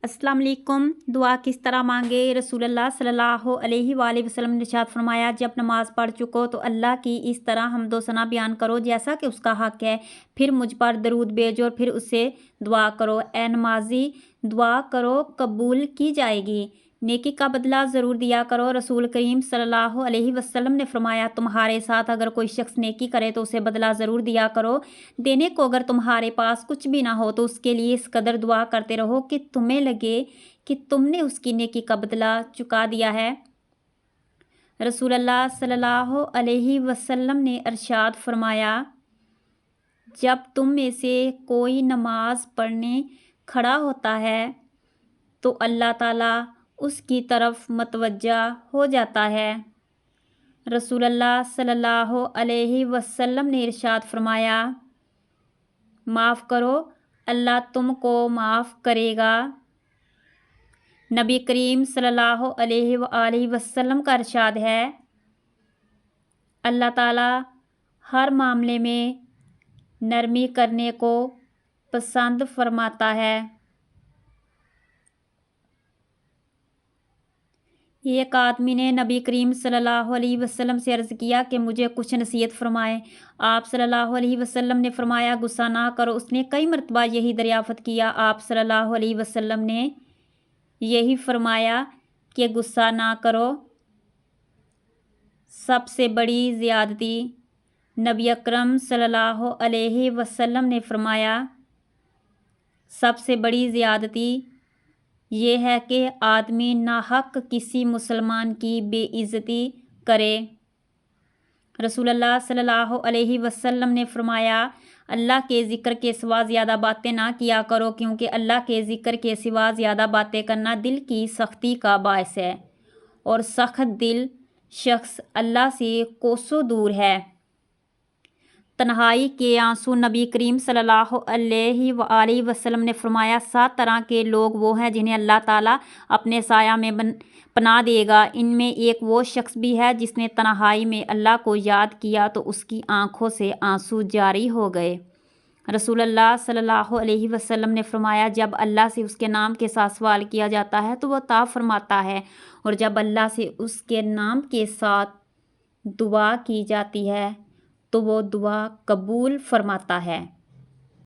अस्सलाम वालेकुम। दुआ किस तरह मांगे। रसूलुल्लाह सल्लल्लाहु अलैहि वसल्लम ने इरशाद फरमाया, जब नमाज पढ़ चुको तो अल्लाह की इस तरह हमदो सना बयान करो जैसा कि उसका हक है, फिर मुझ पर दरूद भेजो और फिर उससे दुआ करो। ए नमाजी, दुआ करो कबूल की जाएगी, नेकी का बदला ज़रूर दिया करो। रसूल करीम सल्लल्लाहु अलैहि वसल्लम ने फरमाया, तुम्हारे साथ अगर कोई शख्स नेकी करे तो उसे बदला ज़रूर दिया करो। देने को अगर तुम्हारे पास कुछ भी ना हो तो उसके लिए इस कदर दुआ करते रहो कि तुम्हें लगे कि तुमने उसकी नेकी का बदला चुका दिया है। रसूलुल्लाह सल्लल्लाहु अलैहि वसल्लम ने इरशाद फरमाया, जब तुम में से कोई नमाज पढ़ने खड़ा होता है तो अल्लाह ताला उसकी तरफ मतवज्जा हो जाता है। रसूलुल्लाह सल्लल्लाहु अलैहि वसल्लम ने इरशाद फरमाया, माफ़ करो अल्लाह तुमको माफ़ करेगा। नबी करीम सल्लल्लाहु अलैहि वसल्लम का इरशाद है, अल्लाह ताला हर मामले में नरमी करने को पसंद फरमाता है। एक आदमी ने नबी करीम सल्लल्लाहु अलैहि वसल्लम से अर्ज़ किया कि मुझे कुछ नसीहत फरमाएं। आप सल्लल्लाहु अलैहि वसल्लम ने फरमाया, गुस्सा ना करो। उसने कई मरतबा यही दरियाफ़त किया। आप सल्लल्लाहु अलैहि वसल्लम ने यही फरमाया कि गुस्सा ना करो। सबसे बड़ी ज़्यादती। नबी अकरम सल्लल्लाहु अलैहि वसल्लम ने फरमाया, सबसे बड़ी ज़्यादती ये है कि आदमी नाहक किसी मुसलमान की बेइज्जती करे। रसूलुल्लाह सल्लल्लाहु अलैहि वसल्लम ने फरमाया, अल्लाह के ज़िक्र के सिवा ज़्यादा बातें ना किया करो, क्योंकि अल्लाह के ज़िक्र के सिवा ज़्यादा बातें करना दिल की सख्ती का बायस है और सख्त दिल शख्स अल्लाह से कोसों दूर है। तन्हाई के आंसू। नबी करीम सल्लल्लाहु अलैहि वसल्लम ने फरमाया, 7 तरह के लोग वो हैं जिन्हें अल्लाह ताला अपने साया में पनाह देगा। इनमें एक वो शख्स भी है जिसने तन्हाई में अल्लाह को याद किया तो उसकी आंखों से आंसू जारी हो गए। रसूलुल्लाह सल्लल्लाहु अलैहि वसल्लम ने फरमाया, जब अल्लाह से उसके नाम के साथ सवाल किया जाता है तो वह ता फरमाता है, और जब अल्लाह से उसके नाम के साथ दुआ की जाती है तो वो दुआ कबूल फरमाता है।